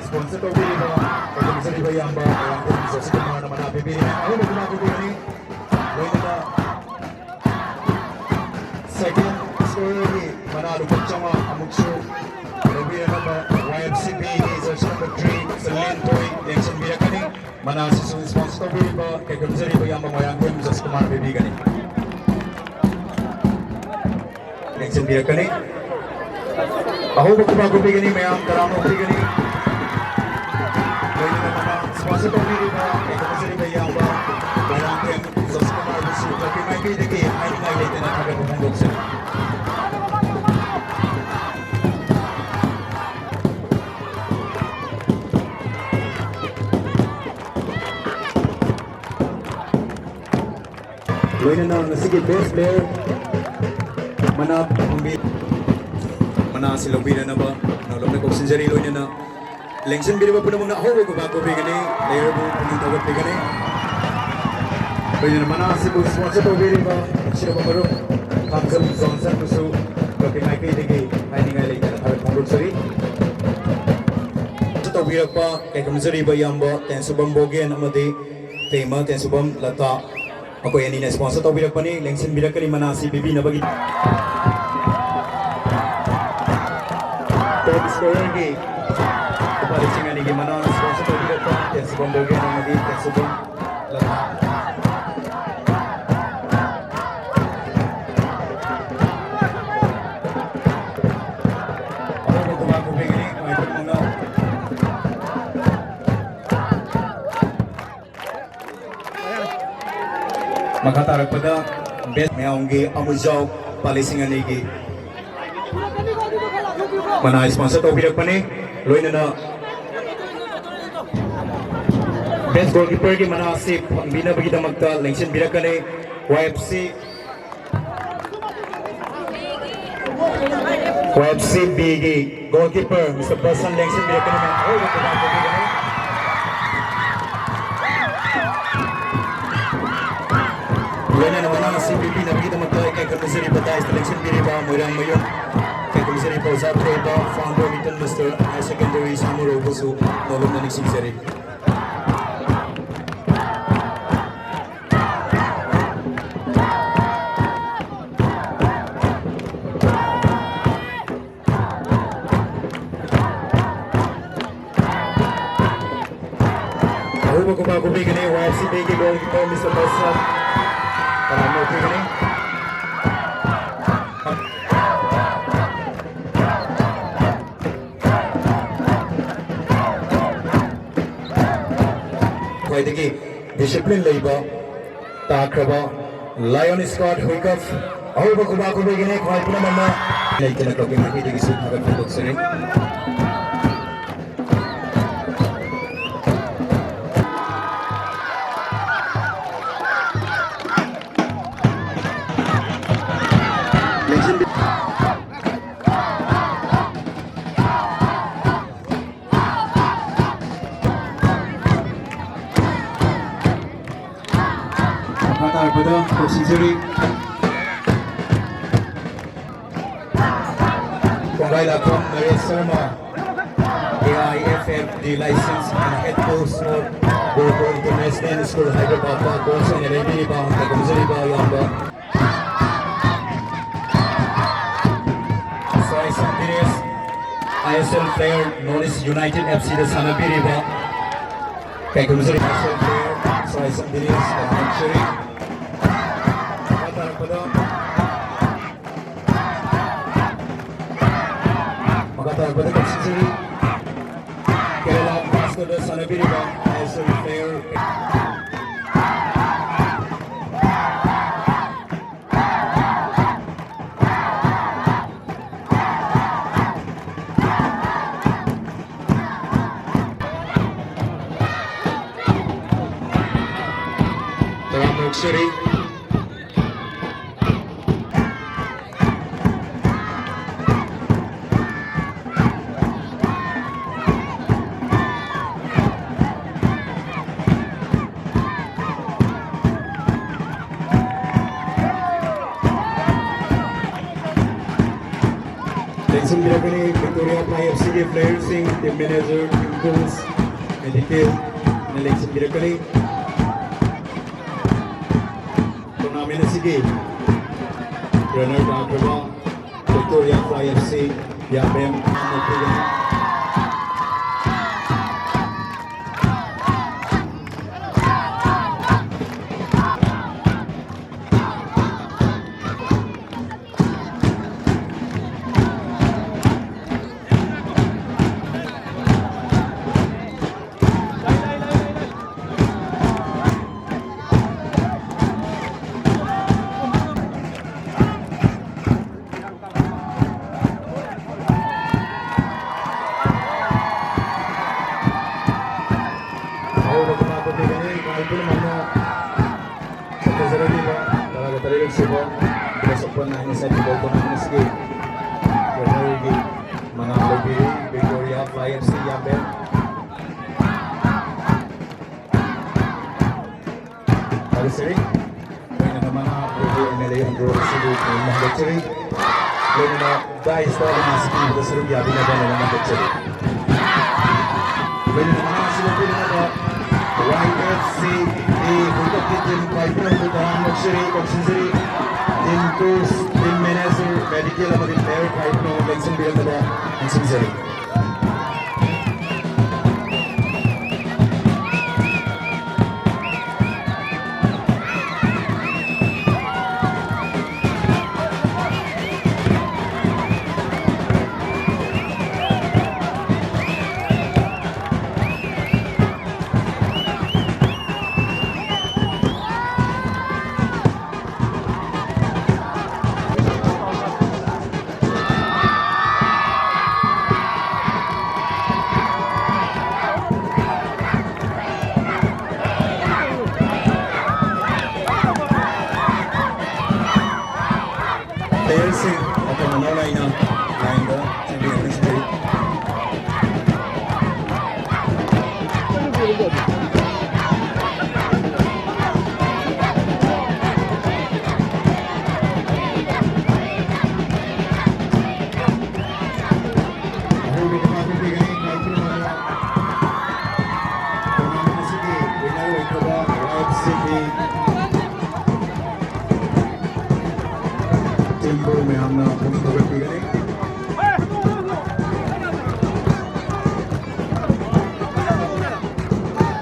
sponsor tawbiriba kagumsariba yamba ang isasigama na manapibili ako na pinapibili loina second story manalo pa chama amukso nabira na YFCB is number 3 sa Lentoy election bira kani manasi su sponsor tawbiriba kagumsariba yamba moyang ko sa kumar bibigani election bira kani ako ba bigani mayam karamo bigani sponsor tawbiriba kagumsariba yamba moyang ko sa kumar bibigani may bidigi ay nagayete na kagumsariba sa Loina na sige best player mana pambit mana sila bina na ba nalom na kong sinjari loina na lengsen bina ba po namang naho ko ba ko bigani player mo punin tawag bigani loina na mana si po sponsor to bina ba sila ba baro kamsam zonsan to so kapag may kailigay ay ningalay na tawag kong sari to bina pa kay kamsari ba yamba ten subang bogen amadi tema ten subang lata ako yan na sponsor to bilang pani lengsen bilang kani manasi bibi na bagi top scorer gi kepada singa ni gimana sponsor to bilang pa ya sebab bogen na magi ya sebab makatarag pada bet mayonggi amujau palisingan nigi mana sponsor to bilang pani loina na best goalkeeper gi mana asip ang bina bagita magta lengsen bilang kani YFC BG goalkeeper Mr. Basan lengsen bilang kani oh Loina na mana si BB na bagita magta kay komisari patay selection biri ba moirang mayon kay komisari pa usap ko ba founder Milton Mr. High Secondary Samuro Busu nolong na niksing seri Ako ba ko bigani YFC BG goalkeeper Mr. Basan para mo bigani Pwede discipline labor takraba Lion Scott Huikov ako ba ko bigani kung ay naman na itinatawag yung hindi gisip na kapag sari pada posisi Pangailakan Maria Sharma AIFF the license and head coach of Gogo International School Hyderabad coach and Rebi ba Kagumsari ba yamba Sai Sambires ISL player known as United FC the Sanabiri ba Kagumsari ISL player Sai Sambires Shari Magata pada posisi Kerala Pastor the Sanabiri ba ISL player Shari Langsung Victoria IFC के player Singh team manager team coach medical election tournament के रनर डाक्टरवा Victoria IFC या बेम Victoria IFC या बेम Seri, nama MLA Andrew Siduk Muhammad Seri, lena dai story masih kita seru ya bila ada Muhammad Seri. Lena nama Siduk lena YFC di untuk tim partner kita Muhammad Seri, Coach Seri, tim coach, tim manager, medical sama tim player partner, election bila ada Muhammad Seri. atau menolak yang lainnya sambil sendiri. में हम पुलिस प्रगति करें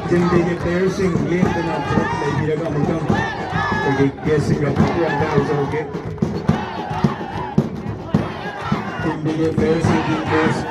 जिनके ये प्लेयर सिंह लेन देना बहुत लगी रखा मुल्क एक कैसे करते हैं अंदर हो जाओगे जिनके ये प्लेयर सिंह की course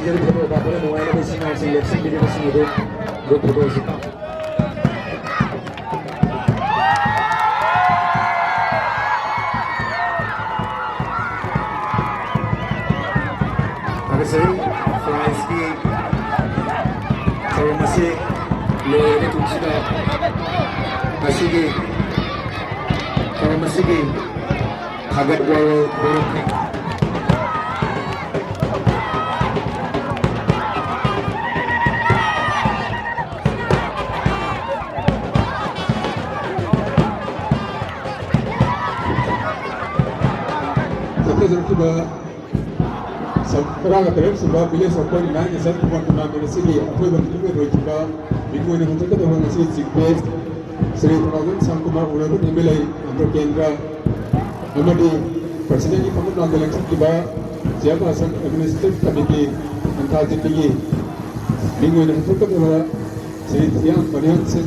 Jadi foto apa boleh mulai dari sini seleksi di sini itu grup foto sih. Ada seri fly ski saya masih lewat itu sudah masih di kalau masih di kaget borok nih. Sudah sekarang terus sudah pilih sokor ini nanya saya cuma turnamen sini apa yang kita boleh juga minggu ini untuk kita orang masih sikpes Sri Purnagan Sangkumar Ularut Nimbilai untuk Kendra Amadi Presiden di Pamun Nanggalang Tiba siapa asal administratif committee antara tinggi minggu ini untuk kita orang Sri Tiang Panihan Sen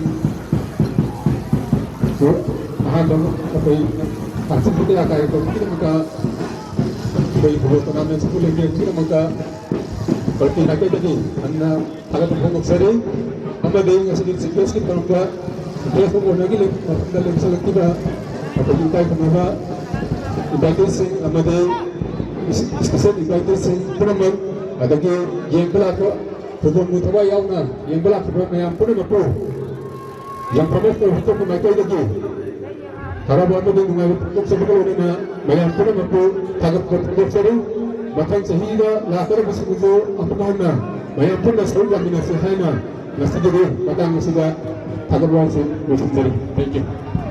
so dong apa yang asal kita akan itu kita muka bayi buat turnamen sepuluh game kita muka berpindah ke tadi, anda agak terhubung seri, anda dengan sedikit sikit kita muka Terus kemudian lagi dalam selektif apa kita kenapa invitation amade special invitation program ada ke yang belaka football mutawa yauna yang belaka yang pun mampu yang promote untuk memakai lagi para buat dengan untuk sebelum ini yang pun mampu tagap untuk seru batang sehingga lakar bisa untuk apa namanya yang pun nasrul yang minasihana nasi jadi batang sudah tagap buat seru. Thank you.